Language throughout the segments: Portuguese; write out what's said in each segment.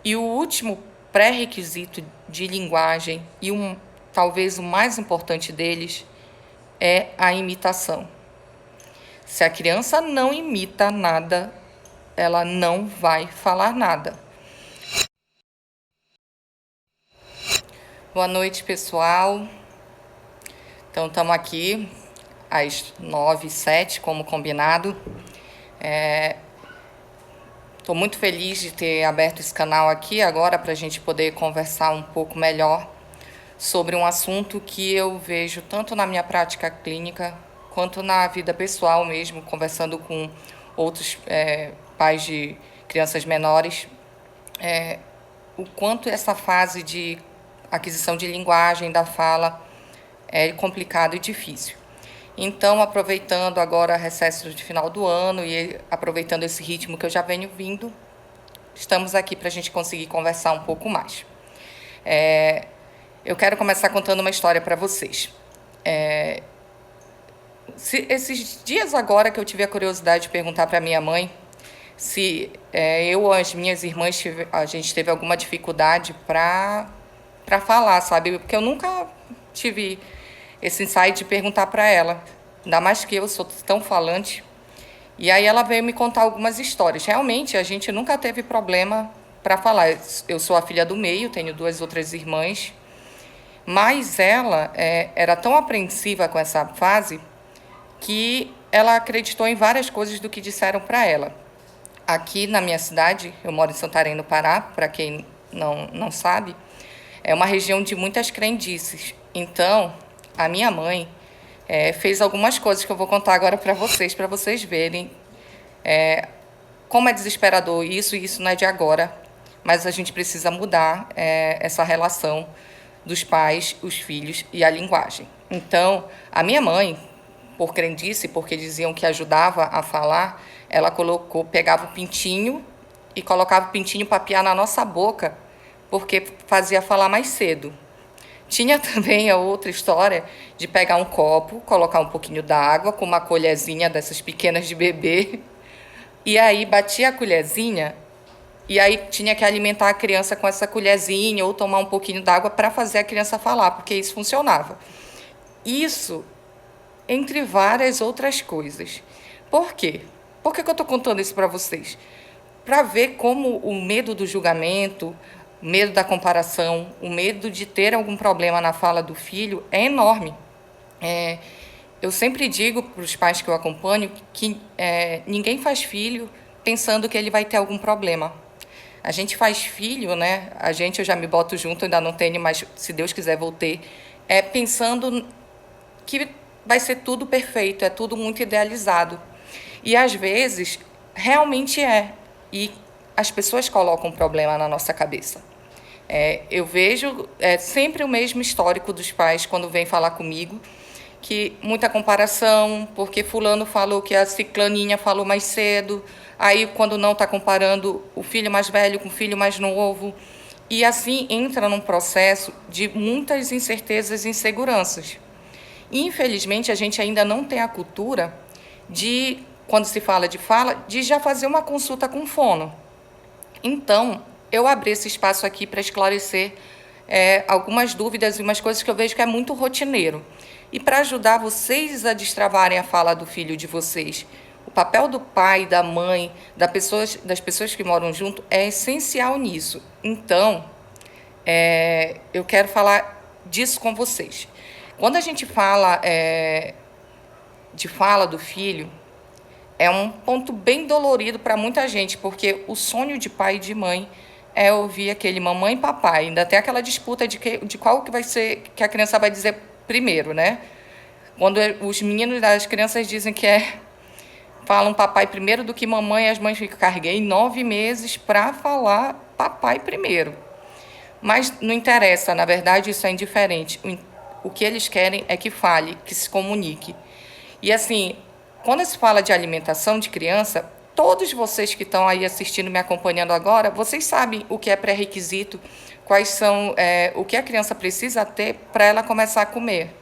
E o último pré-requisito de linguagem, e talvez o mais importante deles, é a imitação. Se a criança não imita nada, ela não vai falar nada. Boa noite, pessoal. Então, estamos aqui às 9h07, como combinado. Estou muito feliz de ter aberto esse canal aqui agora para a gente poder conversar um pouco melhor sobre um assunto que eu vejo tanto na minha prática clínica quanto na vida pessoal mesmo, conversando com outros pais de crianças menores, o quanto essa fase de aquisição de linguagem, da fala, é complicado e difícil. Então, aproveitando agora recesso de final do ano e aproveitando esse ritmo que eu já venho vindo, estamos aqui para a gente conseguir conversar um pouco mais. Eu quero começar contando uma história para vocês. Esses dias agora que eu tive a curiosidade de perguntar para minha mãe se eu ou as minhas irmãs a gente teve alguma dificuldade para falar, sabe? Porque eu nunca tive esse insight de perguntar para ela, ainda mais que eu sou tão falante. E aí ela veio me contar algumas histórias. Realmente, a gente nunca teve problema para falar. Eu sou a filha do meio, tenho 2 outras irmãs, mas ela era tão apreensiva com essa fase que ela acreditou em várias coisas do que disseram para ela. Aqui na minha cidade, eu moro em Santarém, no Pará, para quem não sabe, é uma região de muitas crendices. Então, a minha mãe fez algumas coisas que eu vou contar agora para vocês verem como é desesperador isso, e isso não é de agora, mas a gente precisa mudar essa relação dos pais, os filhos e a linguagem. Então, a minha mãe, por crendice, porque diziam que ajudava a falar, ela pegava o pintinho e colocava o pintinho para piar na nossa boca, porque fazia falar mais cedo. Tinha também a outra história de pegar um copo, colocar um pouquinho d'água com uma colherzinha dessas pequenas de bebê, e aí batia a colherzinha, e aí tinha que alimentar a criança com essa colherzinha ou tomar um pouquinho d'água para fazer a criança falar, porque isso funcionava. Isso entre várias outras coisas. Por quê? Por que eu estou contando isso para vocês? Para ver como o medo do julgamento, o medo da comparação, o medo de ter algum problema na fala do filho é enorme. Eu sempre digo para os pais que eu acompanho que ninguém faz filho pensando que ele vai ter algum problema. A gente faz filho, né? Eu já me boto junto, ainda não tenho, mas se Deus quiser vou ter, pensando que vai ser tudo perfeito, é tudo muito idealizado. E às vezes realmente é. E as pessoas colocam um problema na nossa cabeça. Eu vejo sempre o mesmo histórico dos pais quando vêm falar comigo, que muita comparação, porque fulano falou que a ciclaninha falou mais cedo, aí quando não está comparando o filho mais velho com o filho mais novo, e assim entra num processo de muitas incertezas e inseguranças. Infelizmente, a gente ainda não tem a cultura de, quando se fala, de já fazer uma consulta com fono. Então, eu abri esse espaço aqui para esclarecer algumas dúvidas e umas coisas que eu vejo que é muito rotineiro. E para ajudar vocês a destravarem a fala do filho de vocês. O papel do pai, da mãe, das pessoas que moram junto é essencial nisso. Então, eu quero falar disso com vocês. Quando a gente fala de fala do filho, é um ponto bem dolorido para muita gente, porque o sonho de pai e de mãe é ouvir aquele mamãe e papai. Ainda tem aquela disputa de qual que vai ser, que a criança vai dizer primeiro, né? Quando os meninos das crianças dizem que falam papai primeiro do que mamãe, as mães ficam, carreguei 9 meses para falar papai primeiro. Mas não interessa, na verdade isso é indiferente. O que eles querem é que fale, que se comunique. E assim, quando se fala de alimentação de criança, todos vocês que estão aí assistindo, me acompanhando agora, vocês sabem o que é pré-requisito, quais são, o que a criança precisa ter para ela começar a comer.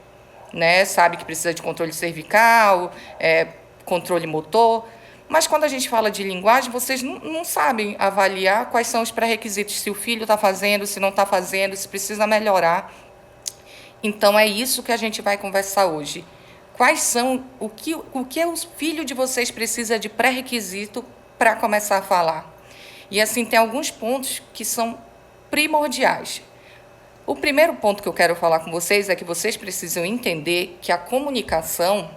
Né? Sabe que precisa de controle cervical, controle motor, Mas quando a gente fala de linguagem, vocês não sabem avaliar quais são os pré-requisitos, se o filho está fazendo, se não está fazendo, se precisa melhorar. Então, é isso que a gente vai conversar hoje. Quais são, o que o filho de vocês precisa de pré-requisito para começar a falar? E assim, tem alguns pontos que são primordiais. O primeiro ponto que eu quero falar com vocês é que vocês precisam entender que a comunicação,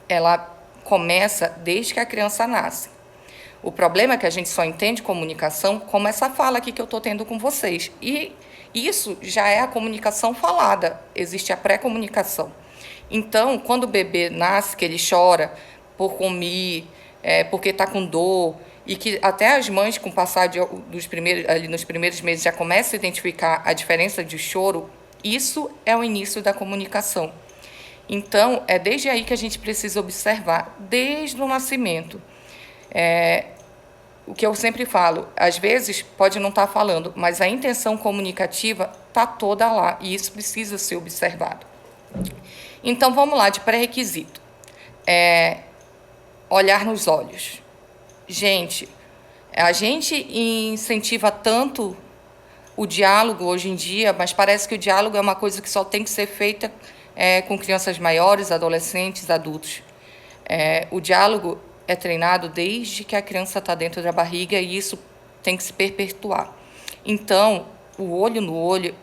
ela começa desde que a criança nasce. O problema é que a gente só entende comunicação como essa fala aqui que eu estou tendo com vocês. E isso já é a comunicação falada, existe a pré-comunicação. Então, quando o bebê nasce, que ele chora por comer, porque está com dor, e que até as mães, com o passar ali nos primeiros meses, já começam a identificar a diferença de choro, isso é o início da comunicação. Então, é desde aí que a gente precisa observar, desde o nascimento. O que eu sempre falo, às vezes pode não estar falando, mas a intenção comunicativa está toda lá, e isso precisa ser observado. Então, vamos lá, de pré-requisito. Olhar nos olhos. Gente, a gente incentiva tanto o diálogo hoje em dia, mas parece que o diálogo é uma coisa que só tem que ser feita com crianças maiores, adolescentes, adultos. O diálogo é treinado desde que a criança está dentro da barriga e isso tem que se perpetuar. Então, o olho no olho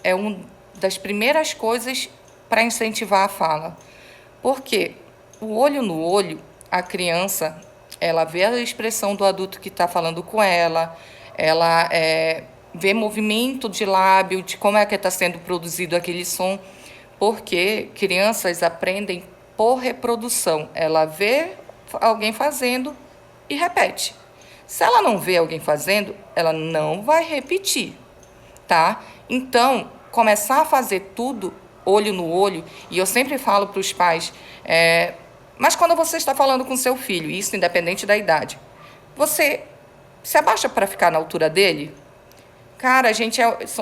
é uma das primeiras coisas para incentivar a fala. Porque o olho no olho, a criança, ela vê a expressão do adulto que está falando com ela vê movimento de lábio, de como é que está sendo produzido aquele som, porque crianças aprendem por reprodução. Ela vê alguém fazendo e repete. Se ela não vê alguém fazendo, ela não vai repetir, tá? Então, começar a fazer tudo olho no olho, e eu sempre falo para os pais, mas quando você está falando com seu filho, isso independente da idade, você se abaixa para ficar na altura dele? Cara,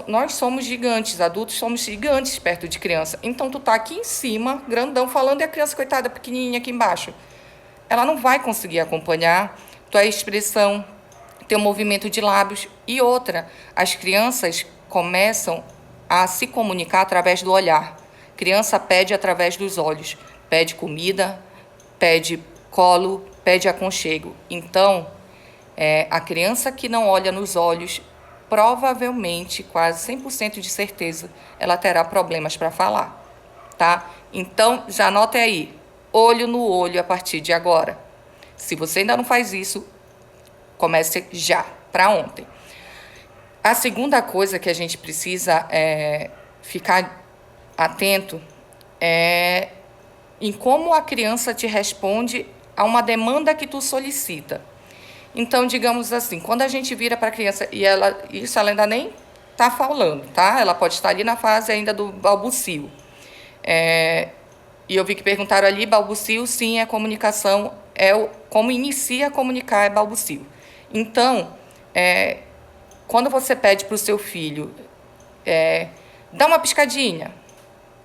nós somos gigantes, adultos somos gigantes perto de criança. Então, tu tá aqui em cima, grandão, falando, e a criança, coitada, pequenininha aqui embaixo. Ela não vai conseguir acompanhar tua expressão, teu movimento de lábios. E outra, as crianças começam a se comunicar através do olhar. Criança pede através dos olhos. Pede comida, pede colo, pede aconchego. Então, a criança que não olha nos olhos, provavelmente, quase 100% de certeza, ela terá problemas para falar, tá? Então, já anote aí, olho no olho a partir de agora. Se você ainda não faz isso, comece já, para ontem. A segunda coisa que a gente precisa ficar atento é em como a criança te responde a uma demanda que tu solicita. Então, digamos assim, quando a gente vira para a criança, e ela ainda nem está falando, tá? Ela pode estar ali na fase ainda do balbucio. E eu vi que perguntaram ali, balbucio, sim, é comunicação, como inicia a comunicar é balbucio. Então, quando você pede para o seu filho, dá uma piscadinha,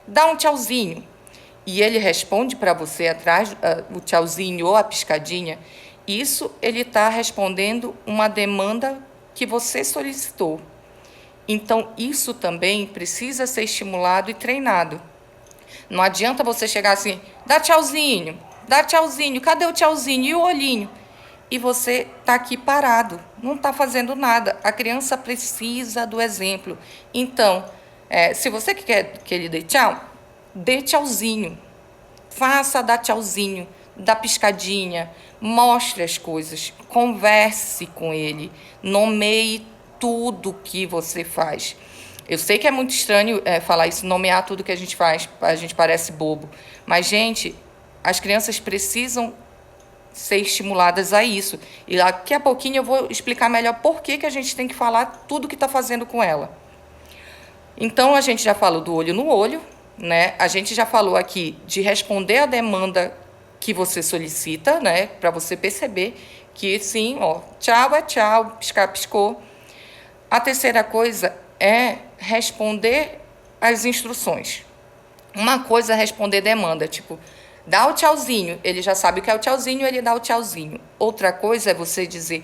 dá um tchauzinho, e ele responde para você atrás o tchauzinho ou a piscadinha, isso ele está respondendo uma demanda que você solicitou. Então, isso também precisa ser estimulado e treinado. Não adianta você chegar assim, dá tchauzinho, cadê o tchauzinho e o olhinho? E você está aqui parado, não está fazendo nada. A criança precisa do exemplo. Então, se você quer que ele dê tchau, dê tchauzinho. Faça dar tchauzinho, dá piscadinha, mostre as coisas, converse com ele, nomeie tudo que você faz. Eu sei que é muito estranho falar isso, nomear tudo que a gente faz, a gente parece bobo. Mas, gente, as crianças precisam ser estimuladas a isso. E daqui a pouquinho eu vou explicar melhor por que a gente tem que falar tudo que está fazendo com ela. Então, a gente já falou do olho no olho, né? A gente já falou aqui de responder a demanda que você solicita, né? Para você perceber que sim, ó, tchau é tchau, piscar, piscou. A terceira coisa é responder às instruções. Uma coisa é responder demanda, tipo, Dá o tchauzinho, ele já sabe o que é o tchauzinho, ele dá o tchauzinho. Outra coisa é você dizer,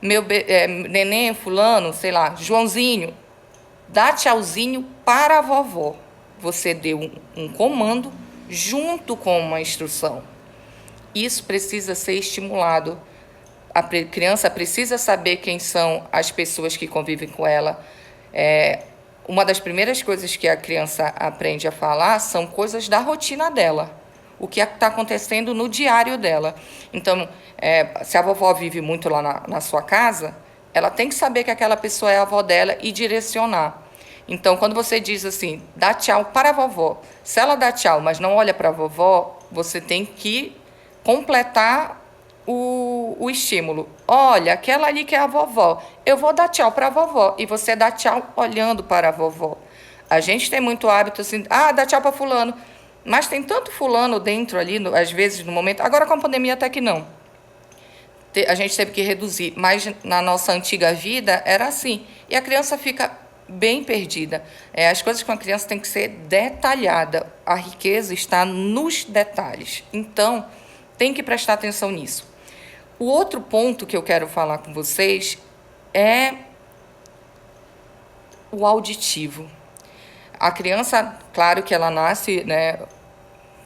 neném, fulano, sei lá, Joãozinho, dá tchauzinho para a vovó. Você deu um comando junto com uma instrução. Isso precisa ser estimulado. A criança precisa saber quem são as pessoas que convivem com ela. Uma das primeiras coisas que a criança aprende a falar são coisas da rotina dela, o que está acontecendo no diário dela. Então, se a vovó vive muito lá na sua casa, ela tem que saber que aquela pessoa é a avó dela e direcionar. Então, quando você diz assim, dá tchau para a vovó, se ela dá tchau, mas não olha para a vovó, você tem que completar o estímulo. Olha, aquela ali que é a vovó, eu vou dar tchau para a vovó, e você dá tchau olhando para a vovó. A gente tem muito hábito assim, dá tchau para fulano, mas tem tanto fulano dentro ali, às vezes no momento, agora com a pandemia até que não. A gente teve que reduzir, mas na nossa antiga vida era assim, e a criança fica bem perdida. As coisas com a criança têm que ser detalhada, a riqueza está nos detalhes, então tem que prestar atenção nisso. O outro ponto que eu quero falar com vocês é o auditivo. A criança, claro que ela nasce, né,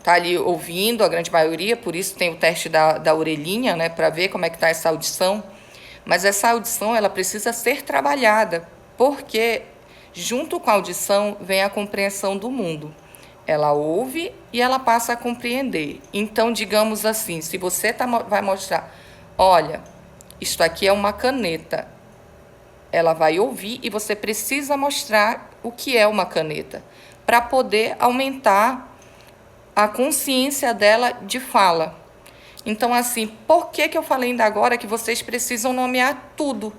tá ali ouvindo, a grande maioria, por isso tem o teste da orelhinha, né, para ver como é que está essa audição. Mas essa audição ela precisa ser trabalhada, porque junto com a audição vem a compreensão do mundo. Ela ouve e ela passa a compreender. Então, digamos assim, se você vai mostrar, olha, isto aqui é uma caneta, ela vai ouvir e você precisa mostrar o que é uma caneta, para poder aumentar a consciência dela de fala. Então, assim, por que eu falei ainda agora que vocês precisam nomear tudo?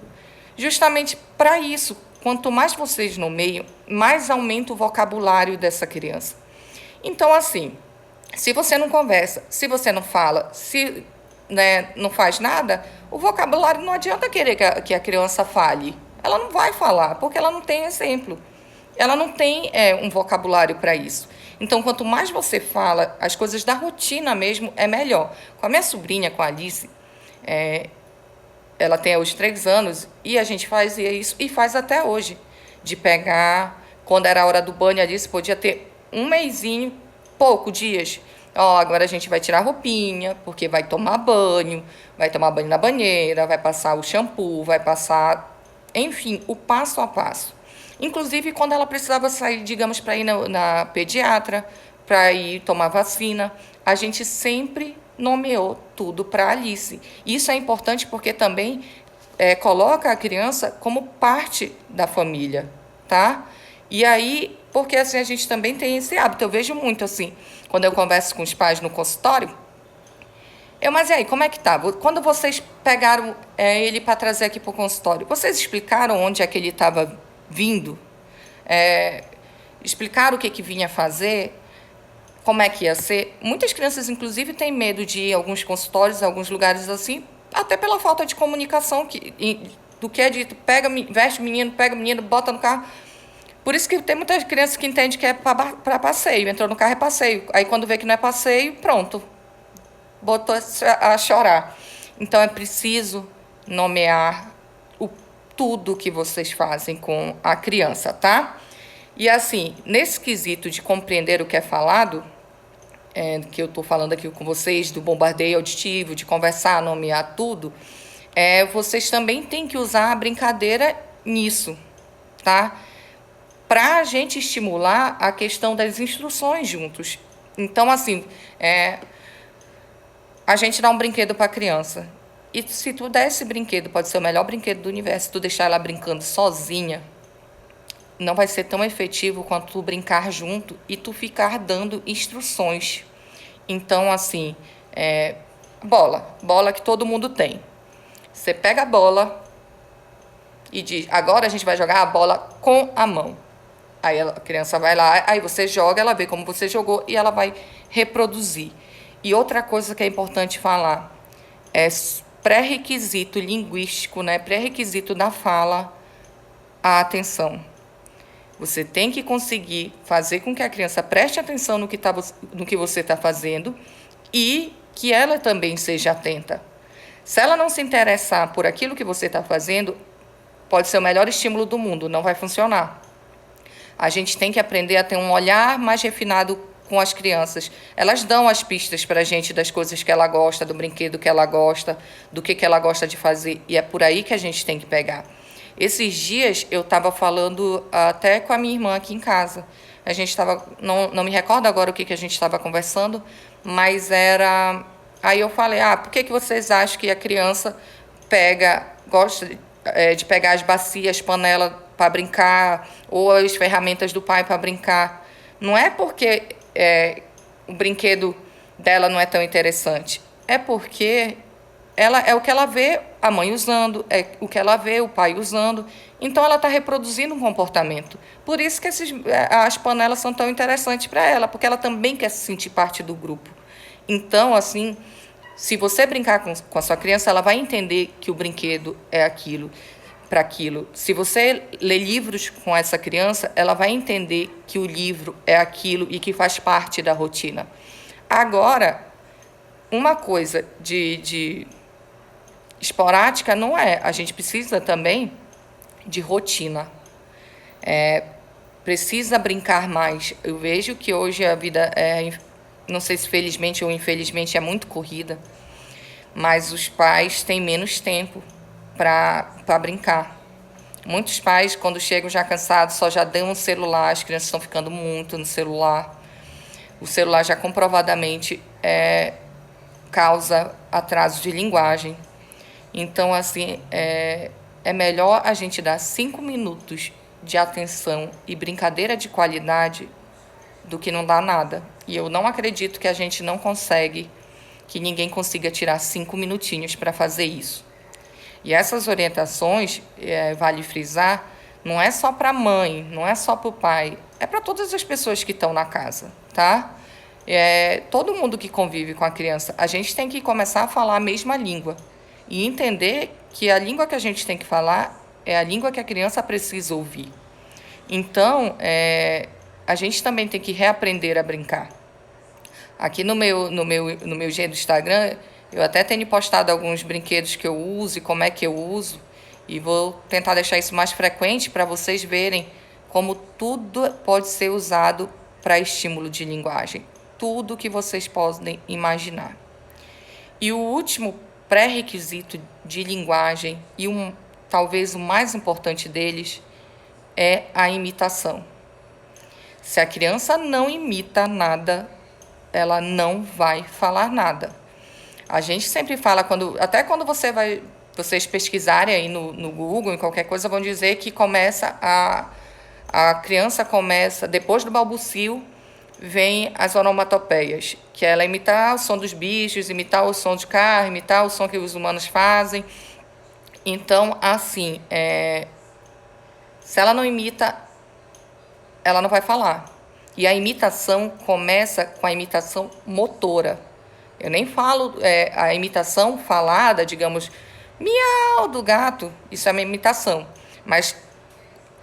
Justamente para isso. Quanto mais vocês nomeiam, mais aumenta o vocabulário dessa criança. Então, assim, se você não conversa, se você não fala, se não faz nada, o vocabulário não adianta querer que a criança fale. Ela não vai falar, porque ela não tem exemplo. Ela não tem um vocabulário para isso. Então, quanto mais você fala, as coisas da rotina mesmo, é melhor. Com a minha sobrinha, com a Alice, ela tem os 3 anos e a gente fazia isso, e faz até hoje, de pegar, quando era a hora do banho, a Alice podia ter um mesinho, dias. Agora a gente vai tirar a roupinha, porque vai tomar banho na banheira, vai passar o shampoo, vai passar, enfim, o passo a passo. Inclusive, quando ela precisava sair, digamos, para ir na pediatra, para ir tomar vacina, a gente sempre nomeou tudo para a Alice. Isso é importante porque também coloca a criança como parte da família, tá? E aí, porque assim, a gente também tem esse hábito, eu vejo muito assim, quando eu converso com os pais no consultório, mas e aí, como é que tá? Quando vocês pegaram ele para trazer aqui para o consultório, vocês explicaram onde é que ele estava vindo? Explicaram o que vinha fazer? Como é que ia ser? Muitas crianças, inclusive, têm medo de ir a alguns consultórios, a alguns lugares assim, até pela falta de comunicação do que é dito. Veste o menino, pega o menino, bota no carro. Por isso que tem muitas crianças que entendem que é para passeio. Entrou no carro é passeio. Aí, quando vê que não é passeio, pronto. Botou a chorar. Então, é preciso nomear tudo que vocês fazem com a criança, tá? E, assim, nesse quesito de compreender o que é falado, que eu estou falando aqui com vocês, do bombardeio auditivo, de conversar, nomear tudo, vocês também têm que usar a brincadeira nisso, tá? Para a gente estimular a questão das instruções juntos. Então, assim, a gente dá um brinquedo para a criança. E se tu der esse brinquedo, pode ser o melhor brinquedo do universo, se tu deixar ela brincando sozinha, não vai ser tão efetivo quanto tu brincar junto e tu ficar dando instruções. Então, assim, bola que todo mundo tem. Você pega a bola e diz, agora a gente vai jogar a bola com a mão. Aí a criança vai lá, aí você joga, ela vê como você jogou e ela vai reproduzir. E outra coisa que é importante falar é pré-requisito linguístico, né? Pré-requisito da fala, a atenção. Você tem que conseguir fazer com que a criança preste atenção no que você está fazendo e que ela também seja atenta. Se ela não se interessar por aquilo que você está fazendo, pode ser o melhor estímulo do mundo, não vai funcionar. A gente tem que aprender a ter um olhar mais refinado com as crianças. Elas dão as pistas para a gente das coisas que ela gosta, do brinquedo que ela gosta, do que ela gosta de fazer, e é por aí que a gente tem que pegar. Esses dias eu estava falando até com a minha irmã aqui em casa. A gente estava, não me recordo agora o que a gente estava conversando, mas era... Aí eu falei, por que vocês acham que a criança gosta de pegar as bacias, panelas para brincar, ou as ferramentas do pai para brincar? Não é porque o brinquedo dela não é tão interessante, é porque é o que ela vê a mãe usando, é o que ela vê o pai usando, então ela está reproduzindo um comportamento. Por isso que as panelas são tão interessantes para ela, porque ela também quer se sentir parte do grupo. Então, assim, se você brincar com a sua criança, ela vai entender que o brinquedo é aquilo, para aquilo. Se você ler livros com essa criança, ela vai entender que o livro é aquilo e que faz parte da rotina. Agora, uma coisa de esporádica não é. A gente precisa também de rotina. Precisa brincar mais. Eu vejo que hoje a vida não sei se felizmente ou infelizmente é muito corrida, mas os pais têm menos tempo para brincar. Muitos pais, quando chegam já cansados, só já dão um celular, as crianças estão ficando muito no celular. O celular já comprovadamente causa atraso de linguagem. Então, assim, é melhor a gente dar 5 minutos de atenção e brincadeira de qualidade do que não dar nada. E eu não acredito que a gente não consegue, que ninguém consiga tirar 5 minutinhos para fazer isso. E essas orientações, vale frisar, não é só para a mãe, não é só para o pai, é para todas as pessoas que estão na casa, tá? Todo mundo que convive com a criança, a gente tem que começar a falar a mesma língua e entender que a língua que a gente tem que falar é a língua que a criança precisa ouvir. Então, a gente também tem que reaprender a brincar. Aqui no meu G do Instagram, eu até tenho postado alguns brinquedos que eu uso e como é que eu uso. E vou tentar deixar isso mais frequente para vocês verem como tudo pode ser usado para estímulo de linguagem. Tudo que vocês podem imaginar. E o último pré-requisito de linguagem, e talvez o mais importante deles, é a imitação. Se a criança não imita nada, ela não vai falar nada. A gente sempre fala, até quando vocês pesquisarem aí no Google, em qualquer coisa, vão dizer que a criança começa, depois do balbucio, vem as onomatopeias, que é ela imitar o som dos bichos, imitar o som de carro, imitar o som que os humanos fazem. Então, assim, se ela não imita, ela não vai falar. E a imitação começa com a imitação motora. Eu nem falo a imitação falada, digamos, miau do gato, isso é uma imitação. Mas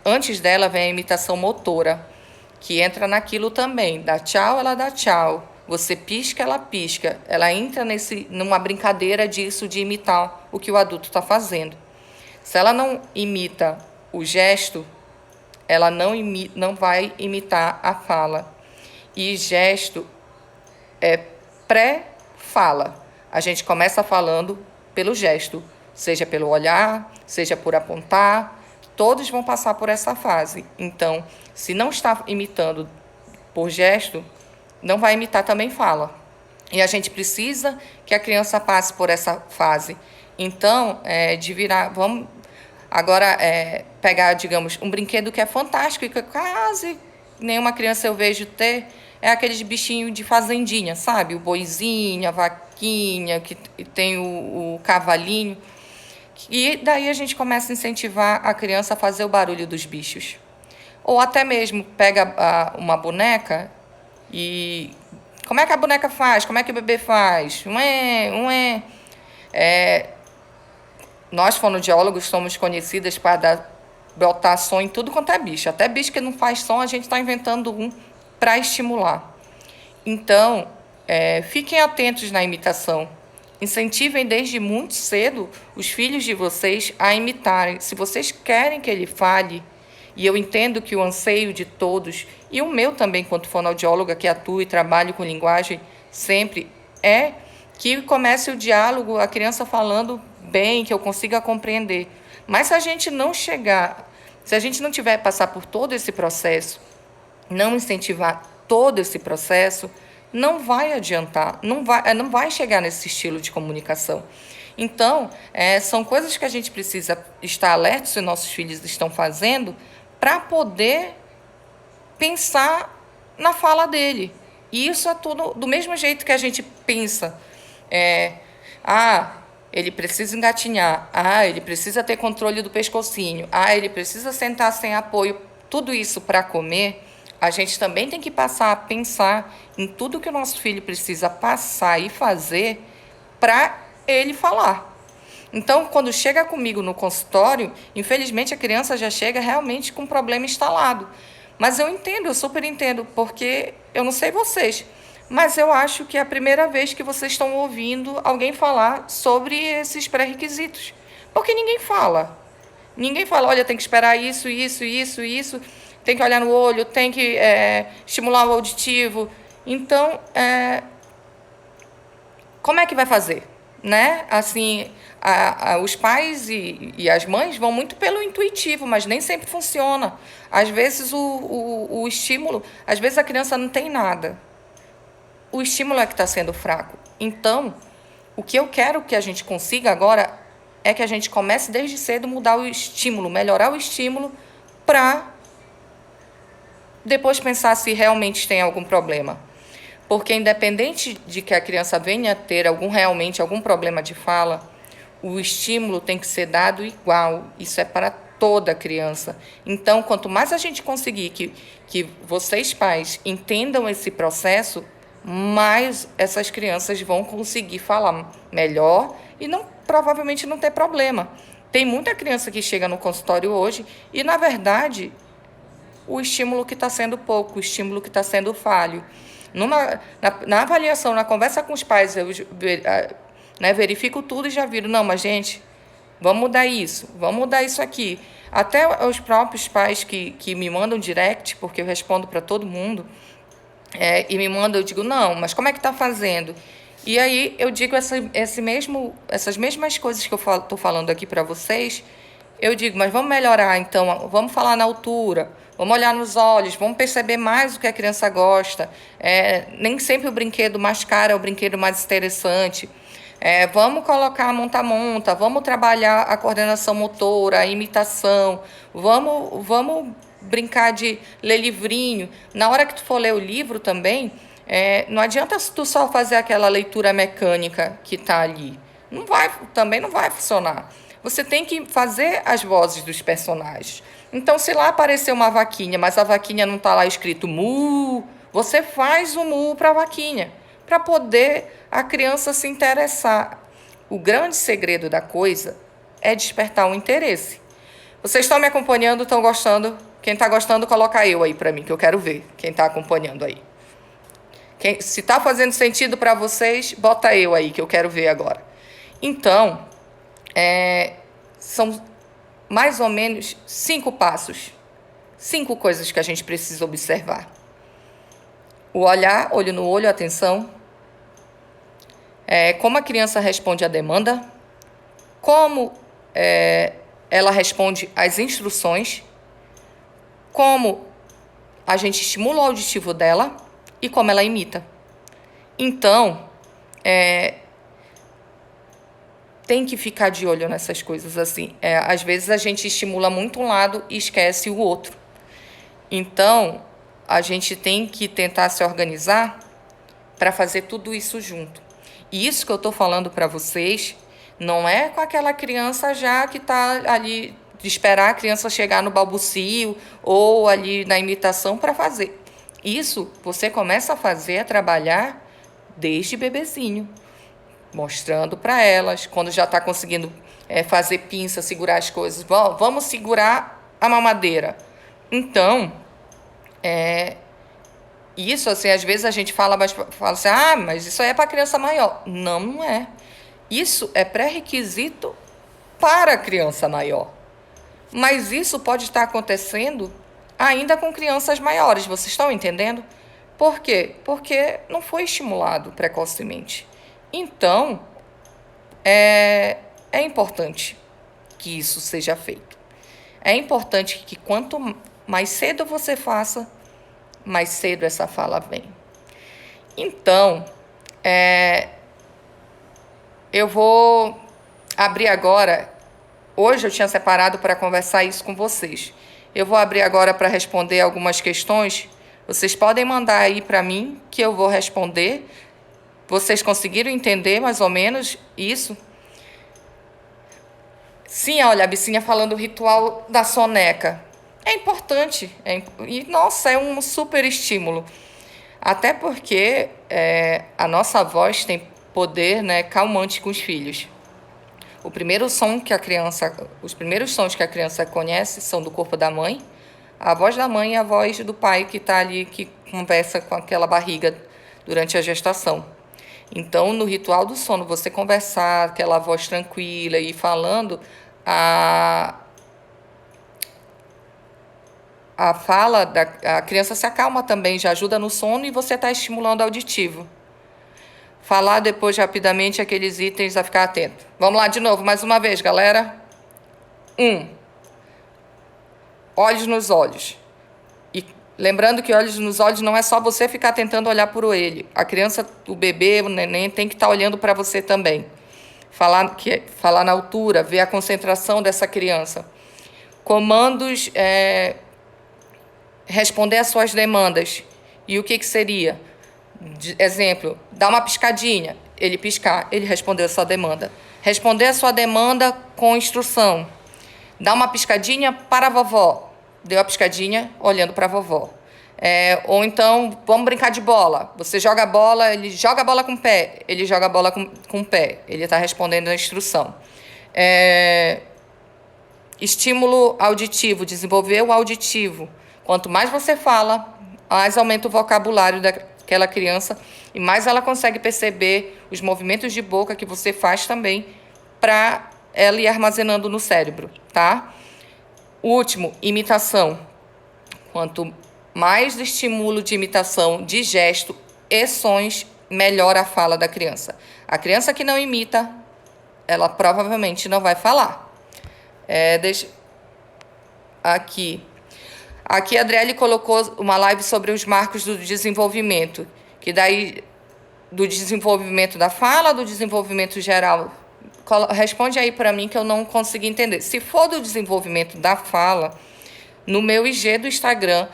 antes dela vem a imitação motora, que entra naquilo também. Dá tchau, ela dá tchau. Você pisca, ela pisca. Ela entra numa brincadeira disso, de imitar o que o adulto está fazendo. Se ela não imita o gesto, ela não vai imitar a fala. E gesto é pré-fala. A gente começa falando pelo gesto, seja pelo olhar, seja por apontar, todos vão passar por essa fase. Então, se não está imitando por gesto, não vai imitar também fala. E a gente precisa que a criança passe por essa fase. Então, vamos agora pegar, digamos, um brinquedo que é fantástico e que quase nenhuma criança eu vejo ter, é aqueles bichinhos de fazendinha, sabe? O boizinho, a vaquinha, que tem o cavalinho. E daí a gente começa a incentivar a criança a fazer o barulho dos bichos. Ou até mesmo pega uma boneca e... Como é que a boneca faz? Como é que o bebê faz? Nós, fonoaudiólogos, somos conhecidas para dar botar som em tudo quanto é bicho. Até bicho que não faz som, a gente está inventando um para estimular. Então, fiquem atentos na imitação. Incentivem desde muito cedo os filhos de vocês a imitarem. Se vocês querem que ele fale, e eu entendo que o anseio de todos, e o meu também, enquanto fonoaudióloga que atua e trabalho com linguagem, sempre é que comece o diálogo, a criança falando bem, que eu consiga compreender. Mas se a gente não chegar, se a gente não tiver passar por todo esse processo, não incentivar todo esse processo, não vai adiantar, não vai chegar nesse estilo de comunicação. Então, são coisas que a gente precisa estar alerta se nossos filhos estão fazendo para poder pensar na fala dele. E isso é tudo do mesmo jeito que a gente pensa. Ele precisa engatinhar. Ele precisa ter controle do pescocinho. Ele precisa sentar sem apoio. Tudo isso para comer, a gente também tem que passar a pensar em tudo que o nosso filho precisa passar e fazer para ele falar. Então, quando chega comigo no consultório, infelizmente a criança já chega realmente com um problema instalado. Mas eu entendo, eu super entendo, porque eu não sei vocês, mas eu acho que é a primeira vez que vocês estão ouvindo alguém falar sobre esses pré-requisitos. Porque ninguém fala. Ninguém fala, olha, tem que esperar isso, tem que olhar no olho, tem que estimular o auditivo. Então, como é que vai fazer? Né? Assim, os pais e as mães vão muito pelo intuitivo, mas nem sempre funciona. Às vezes o estímulo, às vezes a criança não tem nada. O estímulo é que está sendo fraco. Então, o que eu quero que a gente consiga agora é que a gente comece desde cedo a mudar o estímulo, melhorar o estímulo para depois pensar se realmente tem algum problema. Porque independente de que a criança venha a ter realmente algum problema de fala, o estímulo tem que ser dado igual. Isso é para toda criança. Então, quanto mais a gente conseguir que vocês, pais, entendam esse processo, mais essas crianças vão conseguir falar melhor e provavelmente não ter problema. Tem muita criança que chega no consultório hoje e, na verdade, o estímulo que está sendo pouco, o estímulo que está sendo falho. Na avaliação, na conversa com os pais, eu verifico tudo e já viro, não, mas gente, vamos mudar isso aqui. Até os próprios pais que me mandam direct, porque eu respondo para todo mundo, e me mandam, eu digo, não, mas como é que está fazendo? E aí eu digo essas mesmas coisas que eu estou falando aqui para vocês, eu digo, mas vamos melhorar, então, vamos falar na altura, vamos olhar nos olhos, vamos perceber mais o que a criança gosta. Nem sempre o brinquedo mais caro é o brinquedo mais interessante. Vamos colocar monta-monta, vamos trabalhar a coordenação motora, a imitação, vamos brincar de ler livrinho. Na hora que tu for ler o livro também, não adianta tu só fazer aquela leitura mecânica que está ali. Também não vai funcionar. Você tem que fazer as vozes dos personagens. Então, se lá aparecer uma vaquinha, mas a vaquinha não está lá escrito mu, você faz o mu para a vaquinha, para poder a criança se interessar. O grande segredo da coisa é despertar o interesse. Vocês estão me acompanhando, estão gostando? Quem está gostando, coloca eu aí para mim, que eu quero ver quem está acompanhando aí. Se está fazendo sentido para vocês, bota eu aí, que eu quero ver agora. Então, são mais ou menos 5 passos, 5 coisas que a gente precisa observar. O olhar, olho no olho, atenção. Como a criança responde à demanda. Como ela responde às instruções. Como a gente estimula o auditivo dela e como ela imita. Então, tem que ficar de olho nessas coisas assim. Às vezes a gente estimula muito um lado e esquece o outro. Então, a gente tem que tentar se organizar para fazer tudo isso junto. E isso que eu estou falando para vocês não é com aquela criança já que está ali, de esperar a criança chegar no balbucio ou ali na imitação para fazer. Isso você começa a fazer, a trabalhar desde bebezinho, mostrando para elas, quando já está conseguindo fazer pinça, segurar as coisas. Vamos segurar a mamadeira. Então, isso, assim, às vezes a gente fala assim, mas isso aí é para criança maior. Não, não é. Isso é pré-requisito para a criança maior. Mas isso pode estar acontecendo ainda com crianças maiores, vocês estão entendendo? Por quê? Porque não foi estimulado precocemente. Então, é importante que isso seja feito. É importante que quanto mais cedo você faça, mais cedo essa fala vem. Então, eu vou abrir agora. Hoje eu tinha separado para conversar isso com vocês. Eu vou abrir agora para responder algumas questões. Vocês podem mandar aí para mim que eu vou responder. Vocês conseguiram entender mais ou menos isso? Sim, olha, a Bicinha falando do ritual da soneca. É importante. E, nossa, é um super estímulo. Até porque a nossa voz tem poder, né, calmante com os filhos. Os primeiros sons que a criança conhece são do corpo da mãe, a voz da mãe e a voz do pai que está ali, que conversa com aquela barriga durante a gestação. Então, no ritual do sono, você conversar, aquela voz tranquila e falando, a fala a criança se acalma também, já ajuda no sono e você está estimulando o auditivo. Falar depois rapidamente aqueles itens a ficar atento. Vamos lá de novo, mais uma vez, galera. 1. Olhos nos olhos. E lembrando que olhos nos olhos não é só você ficar tentando olhar por ele. A criança, o bebê, o neném tem que estar olhando para você também. Falar na altura, ver a concentração dessa criança. Comandos, responder às suas demandas. E o que seria? Exemplo, dá uma piscadinha, ele piscar, ele respondeu a sua demanda. Responder a sua demanda com instrução. Dá uma piscadinha para a vovó, deu a piscadinha olhando para a vovó. Ou então, vamos brincar de bola. Você joga a bola, ele joga a bola com o pé, ele joga a bola com o pé, ele está respondendo a instrução. Estímulo auditivo, desenvolver o auditivo. Quanto mais você fala, mais aumenta o vocabulário daquela criança e mais ela consegue perceber os movimentos de boca que você faz também para ela ir armazenando no cérebro, tá? O último, imitação. Quanto mais estímulo de imitação de gesto e sons, melhor a fala da criança. A criança que não imita, ela provavelmente não vai falar. Aqui a Adriele colocou uma live sobre os marcos do desenvolvimento, que daí do desenvolvimento da fala, do desenvolvimento geral. Responde aí para mim que eu não consegui entender. Se for do desenvolvimento da fala, no meu IG do Instagram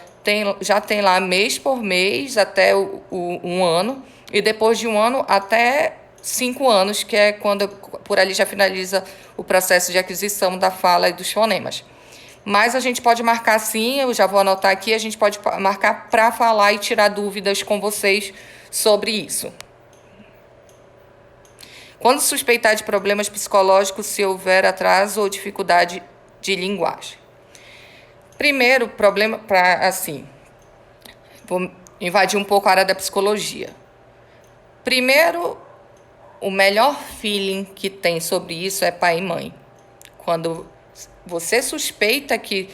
já tem lá mês por mês até um ano, e depois de um ano até 5 anos, que é quando por ali já finaliza o processo de aquisição da fala e dos fonemas. Mas a gente pode marcar sim, eu já vou anotar aqui, a gente pode marcar para falar e tirar dúvidas com vocês sobre isso. Quando suspeitar de problemas psicológicos, se houver atraso ou dificuldade de linguagem. Primeiro, problema vou invadir um pouco a área da psicologia. Primeiro, o melhor feeling que tem sobre isso é pai e mãe. Quando você suspeita que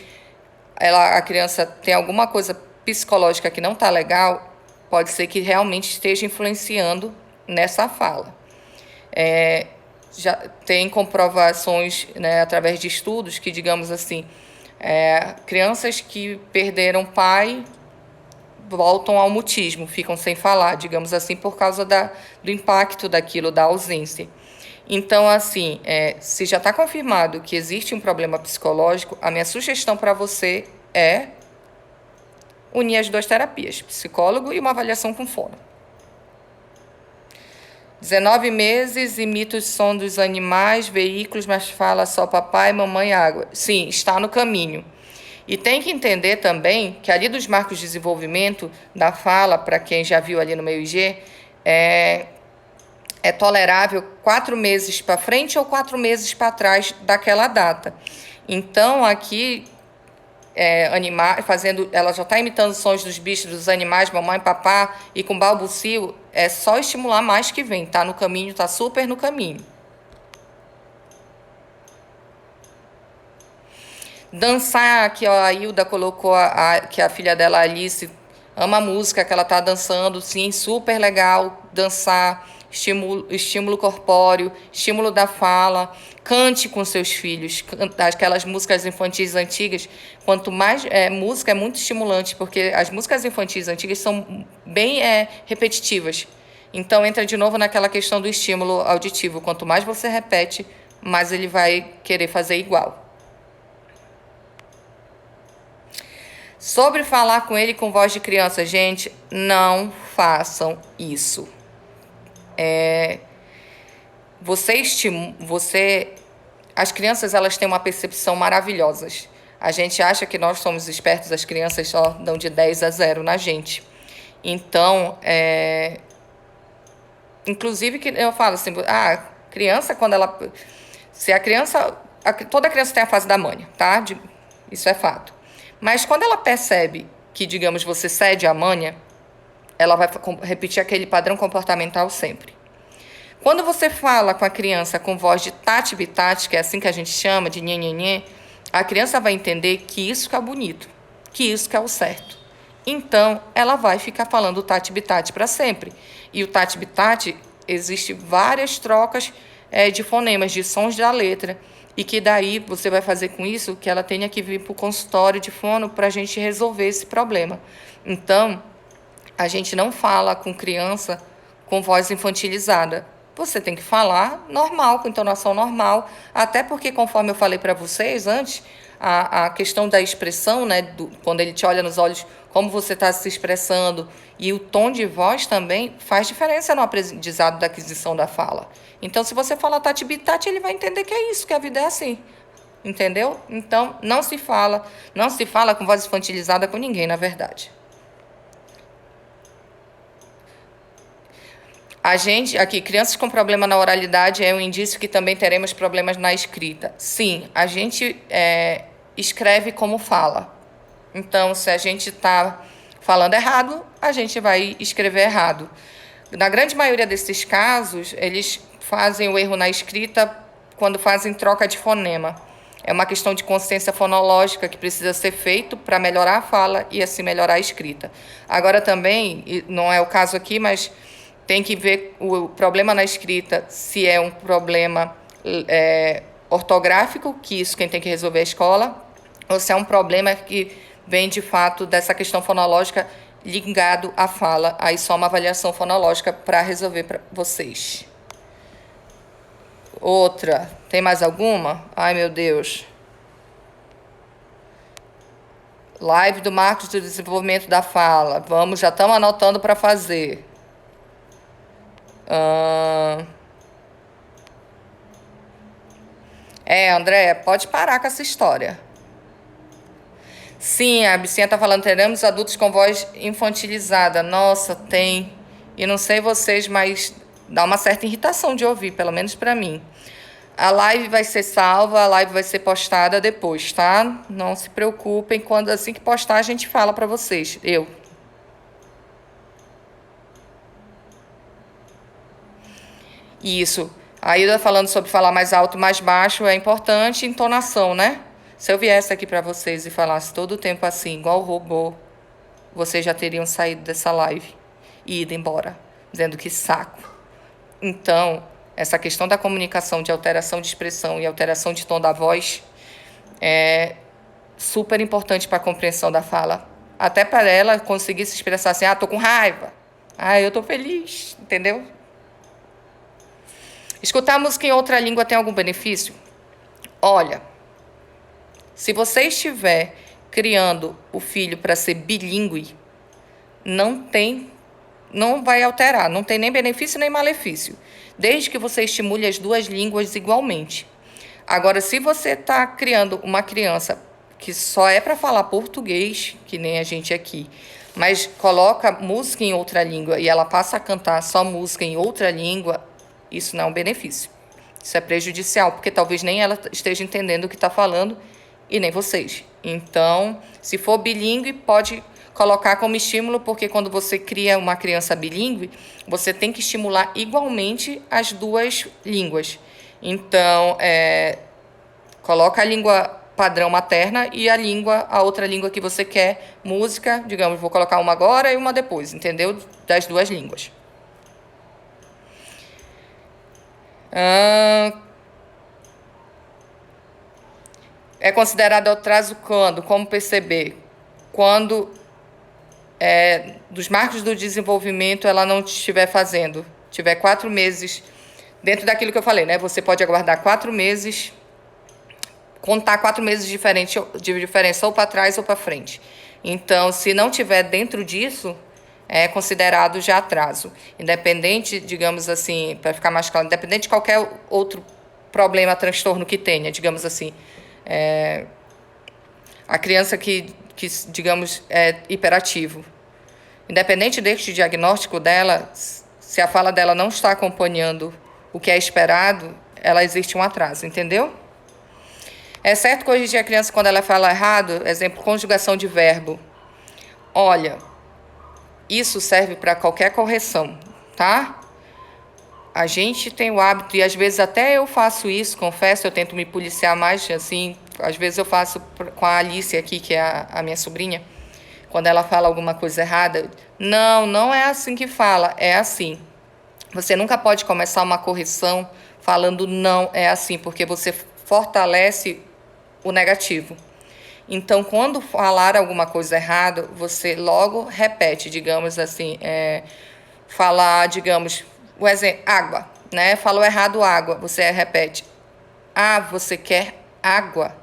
a criança tem alguma coisa psicológica que não está legal, pode ser que realmente esteja influenciando nessa fala. Já tem comprovações, né, através de estudos que, digamos assim, crianças que perderam pai voltam ao mutismo, ficam sem falar, digamos assim, por causa do impacto daquilo, da ausência. Então, assim, se já está confirmado que existe um problema psicológico, a minha sugestão para você é unir as 2 terapias, psicólogo e uma avaliação com fono. 19 meses, imita o som dos animais, veículos, mas fala só papai, mamãe, água. Sim, está no caminho. E tem que entender também que ali dos marcos de desenvolvimento da fala, para quem já viu ali no meu IG, é tolerável 4 meses para frente ou 4 meses para trás daquela data. Então, aqui, animar, fazendo, ela já está imitando os sons dos bichos, dos animais, mamãe, papá, e com balbucio, é só estimular mais que vem, tá no caminho, tá super no caminho. Dançar, que ó, a Hilda colocou que a filha dela, Alice, ama a música que ela tá dançando, sim, super legal dançar, estímulo corpóreo, estímulo da fala, cante com seus filhos, aquelas músicas infantis antigas, quanto mais música é muito estimulante, porque as músicas infantis antigas são bem repetitivas, então entra de novo naquela questão do estímulo auditivo, quanto mais você repete, mais ele vai querer fazer igual. Sobre falar com ele com voz de criança, gente, não façam isso. As crianças, elas têm uma percepção maravilhosa. A gente acha que nós somos espertos, as crianças só dão de 10 a 0 na gente. Então, inclusive que eu falo assim, criança quando ela, se a criança, toda criança tem a fase da manha, tá? Isso é fato. Mas quando ela percebe que, digamos, você cede à manha, ela vai repetir aquele padrão comportamental sempre. Quando você fala com a criança com voz de tati-bitati, que é assim que a gente chama, de nhenhenhê, a criança vai entender que isso que é bonito, que isso que é o certo. Então, ela vai ficar falando tati-bitati para sempre. E o tati-bitati, existe várias trocas de fonemas, de sons da letra, e que daí você vai fazer com isso que ela tenha que vir para o consultório de fono para a gente resolver esse problema. Então, a gente não fala com criança com voz infantilizada. Você tem que falar normal, com entonação normal, até porque, conforme eu falei para vocês antes, a questão da expressão, né, quando ele te olha nos olhos, como você está se expressando, e o tom de voz também faz diferença no aprendizado da aquisição da fala. Então, se você falar tati-bitati, ele vai entender que é isso, que a vida é assim. Entendeu? Então, não se fala com voz infantilizada com ninguém, na verdade. A gente, aqui, crianças com problema na oralidade é um indício que também teremos problemas na escrita. Sim, a gente escreve como fala. Então, se a gente está falando errado, a gente vai escrever errado. Na grande maioria desses casos, eles fazem o erro na escrita quando fazem troca de fonema. É uma questão de consciência fonológica que precisa ser feito para melhorar a fala e assim melhorar a escrita. Agora também, não é o caso aqui, mas tem que ver o problema na escrita, se é um problema ortográfico, que isso quem tem que resolver é a escola, ou se é um problema que vem de fato dessa questão fonológica ligado à fala. Aí só uma avaliação fonológica para resolver para vocês. Outra, tem mais alguma? Ai, meu Deus. Live do Marcos do Desenvolvimento da Fala. Vamos, já estamos anotando para fazer. André, pode parar com essa história. Sim, a Bicinha tá falando, teremos adultos com voz infantilizada. Nossa, tem. E não sei vocês, mas dá uma certa irritação de ouvir, pelo menos para mim. A live vai ser salva, a live vai ser postada depois, tá? Não se preocupem, quando assim que postar a gente fala para vocês. Isso. A Hilda falando sobre falar mais alto e mais baixo é importante, entonação, né? Se eu viesse aqui para vocês e falasse todo o tempo assim, igual robô, vocês já teriam saído dessa live e ido embora, dizendo que saco. Então, essa questão da comunicação, de alteração de expressão e alteração de tom da voz é super importante para a compreensão da fala. Até para ela conseguir se expressar assim, tô com raiva, eu tô feliz, entendeu? Escutar música em outra língua tem algum benefício? Olha, se você estiver criando o filho para ser bilíngue, não vai alterar, não tem nem benefício nem malefício, desde que você estimule as duas línguas igualmente. Agora, se você está criando uma criança que só é para falar português, que nem a gente aqui, mas coloca música em outra língua e ela passa a cantar só música em outra língua, isso não é um benefício. Isso é prejudicial, porque talvez nem ela esteja entendendo o que está falando e nem vocês. Então, se for bilíngue, pode colocar como estímulo, porque quando você cria uma criança bilíngue, você tem que estimular igualmente as duas línguas. Então, coloca a língua padrão materna e a outra língua que você quer, música, digamos, vou colocar uma agora e uma depois, entendeu? Das duas línguas. É considerado atraso quando? Como perceber? Quando dos marcos do desenvolvimento ela não estiver fazendo. Tiver 4 meses, dentro daquilo que eu falei, né? Você pode aguardar 4 meses, contar 4 meses de diferença ou para trás ou para frente. Então, se não tiver dentro disso, é considerado já atraso. Independente, digamos assim, para ficar mais claro, independente de qualquer outro problema, transtorno que tenha, digamos assim. A criança que, digamos, é hiperativo. Independente deste diagnóstico dela, se a fala dela não está acompanhando o que é esperado, ela existe um atraso, entendeu? É certo corrigir a criança quando ela fala errado? Exemplo, conjugação de verbo. Olha, isso serve para qualquer correção, tá? A gente tem o hábito, e às vezes até eu faço isso, confesso, eu tento me policiar mais, assim, às vezes eu faço com a Alice aqui, que é a minha sobrinha, quando ela fala alguma coisa errada, não é assim que fala, é assim. Você nunca pode começar uma correção falando não é assim, porque você fortalece o negativo. Então, quando falar alguma coisa errada, você logo repete, digamos assim, falar, digamos, o exemplo, água, né? Falou errado água, você repete, você quer água.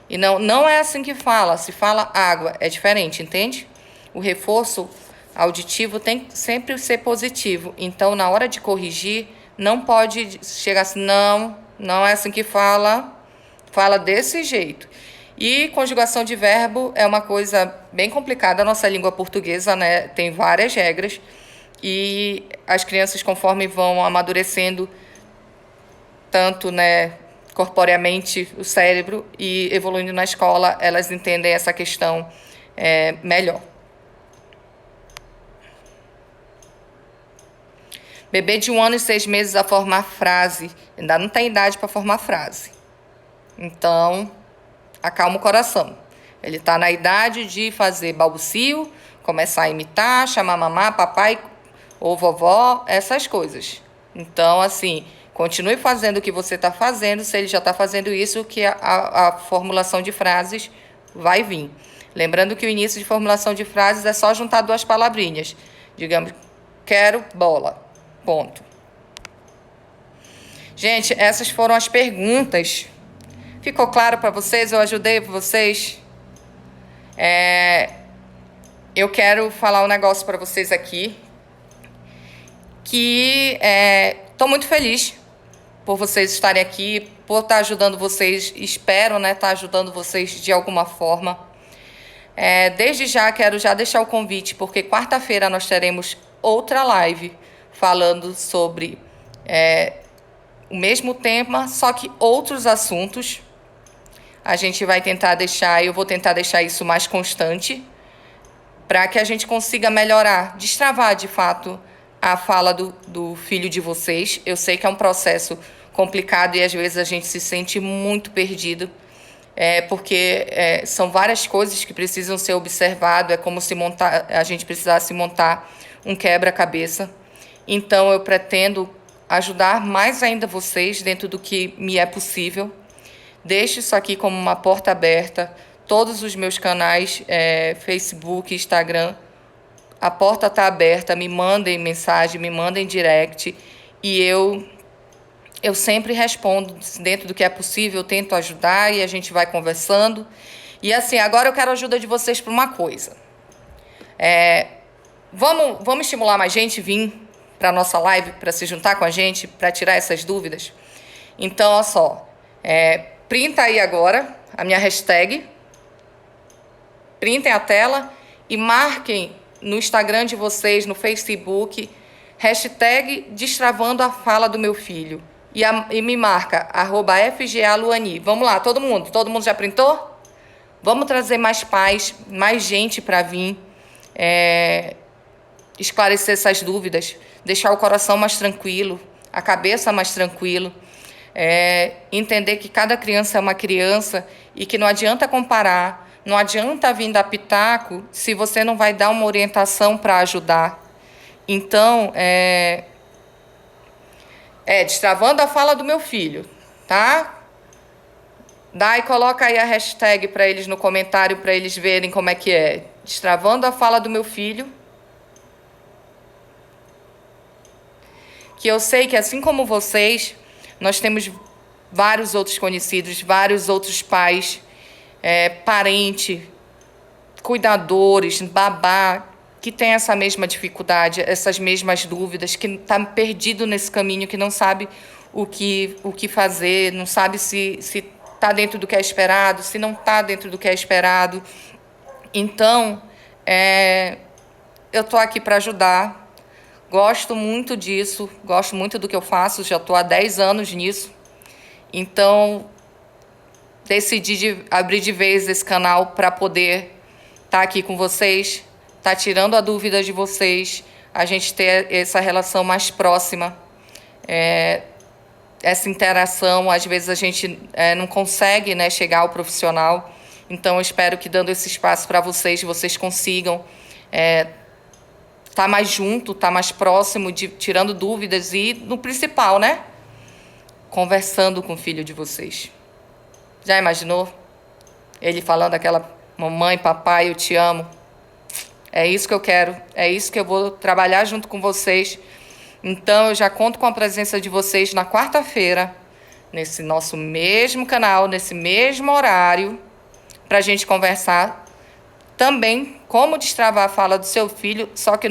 E não é assim que fala, se fala água, é diferente, entende? O reforço auditivo tem que sempre ser positivo. Então, na hora de corrigir, não pode chegar assim, não é assim que fala desse jeito. E conjugação de verbo é uma coisa bem complicada, a nossa língua portuguesa, né, tem várias regras, e as crianças, conforme vão amadurecendo, tanto, né, corporeamente o cérebro e evoluindo na escola, elas entendem essa questão melhor. Bebê de 1 ano e 6 meses a formar frase, ainda não tem idade para formar frase. Então, acalma o coração. Ele está na idade de fazer balbucio, começar a imitar, chamar mamá, papai ou vovó, essas coisas. Então, assim, continue fazendo o que você está fazendo. Se ele já está fazendo isso, que a formulação de frases vai vir. Lembrando que o início de formulação de frases é só juntar 2 palavrinhas. Digamos, quero bola. Ponto. Gente, essas foram as perguntas. Ficou claro para vocês? Eu ajudei vocês? Eu quero falar um negócio para vocês aqui, que estou muito feliz por vocês estarem aqui, por estar ajudando vocês, espero, né, estar ajudando vocês de alguma forma. Desde já, quero já deixar o convite, porque quarta-feira nós teremos outra live falando sobre o mesmo tema, só que outros assuntos. A gente vai tentar deixar, eu vou tentar deixar isso mais constante, para que a gente consiga melhorar, destravar de fato a fala do filho de vocês. Eu sei que é um processo complicado e às vezes a gente se sente muito perdido, porque são várias coisas que precisam ser observadas, é como se a gente precisasse montar um quebra-cabeça. Então eu pretendo ajudar mais ainda vocês dentro do que me é possível. Deixo isso aqui como uma porta aberta. Todos os meus canais, Facebook, Instagram, a porta está aberta. Me mandem mensagem, me mandem direct. E eu sempre respondo dentro do que é possível, eu tento ajudar e a gente vai conversando. E assim, agora eu quero a ajuda de vocês para uma coisa. Vamos estimular mais gente vir para a nossa live, para se juntar com a gente, para tirar essas dúvidas? Então, olha só. Printa aí agora a minha hashtag, printem a tela e marquem no Instagram de vocês, no Facebook, hashtag destravando a fala do meu filho. E me marca, @FGALuani. Vamos lá, todo mundo já printou? Vamos trazer mais pais, mais gente para vir esclarecer essas dúvidas, deixar o coração mais tranquilo, a cabeça mais tranquilo, entender que cada criança é uma criança e que não adianta comparar, não adianta vir dar pitaco se você não vai dar uma orientação para ajudar. Então, destravando a fala do meu filho, tá? Dá e coloca aí a hashtag para eles no comentário, para eles verem como é que é. Destravando a fala do meu filho. Que eu sei que, assim como vocês, nós temos vários outros conhecidos, vários outros pais, parente, cuidadores, babá, que tem essa mesma dificuldade, essas mesmas dúvidas, que está perdido nesse caminho, que não sabe o que fazer, não sabe se está dentro do que é esperado, se não está dentro do que é esperado. Então, eu estou aqui para ajudar. Gosto muito disso, gosto muito do que eu faço, já estou há 10 anos nisso. Então, decidi abrir de vez esse canal para poder estar aqui com vocês, estar tirando a dúvida de vocês, a gente ter essa relação mais próxima, essa interação. Às vezes a gente não consegue, né, chegar ao profissional. Então, eu espero que, dando esse espaço para vocês consigam tá mais junto, tá mais próximo, tirando dúvidas e, no principal, né, conversando com o filho de vocês. Já imaginou? Ele falando aquela: mamãe, papai, eu te amo. É isso que eu quero, é isso que eu vou trabalhar junto com vocês. Então, eu já conto com a presença de vocês na quarta-feira, nesse nosso mesmo canal, nesse mesmo horário, para a gente conversar também como destravar a fala do seu filho, só que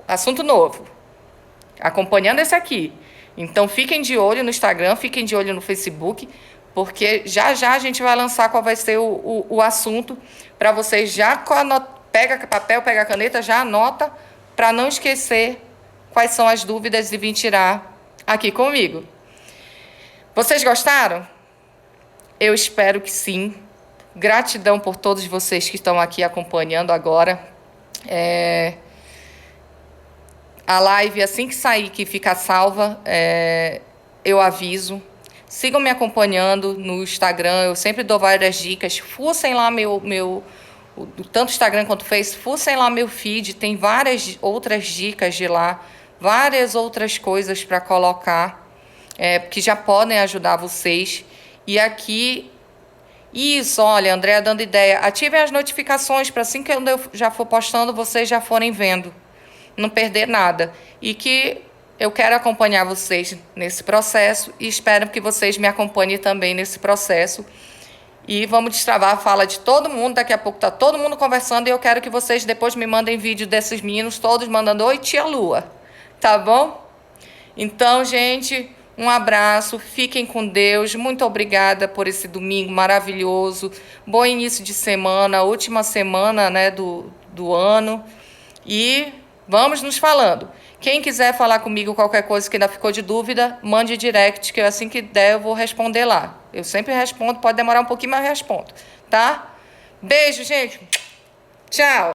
assunto novo, acompanhando esse aqui. Então, fiquem de olho no Instagram, fiquem de olho no Facebook, porque já a gente vai lançar qual vai ser o assunto, para vocês já pega papel, pega caneta, já anota, para não esquecer quais são as dúvidas e vir tirar aqui comigo. Vocês gostaram? Eu espero que sim. Gratidão por todos vocês que estão aqui acompanhando agora. A live, assim que sair, que fica salva, eu aviso. Sigam me acompanhando no Instagram, eu sempre dou várias dicas. Fuçem lá tanto Instagram quanto Facebook, fuçem lá meu feed, tem várias outras dicas de lá, várias outras coisas para colocar, que já podem ajudar vocês. E aqui, isso, olha, Andréa dando ideia, ativem as notificações para, assim que eu já for postando, vocês já forem vendo, não perder nada. E que eu quero acompanhar vocês nesse processo e espero que vocês me acompanhem também nesse processo. E vamos destravar a fala de todo mundo. Daqui a pouco está todo mundo conversando e eu quero que vocês depois me mandem vídeo desses meninos todos mandando: oi, tia Lua. Tá bom? Então, gente, um abraço. Fiquem com Deus. Muito obrigada por esse domingo maravilhoso. Bom início de semana, última semana, né, do ano. E vamos nos falando. Quem quiser falar comigo qualquer coisa que ainda ficou de dúvida, mande direct, que assim que der eu vou responder lá. Eu sempre respondo, pode demorar um pouquinho, mas eu respondo, tá? Beijo, gente. Tchau.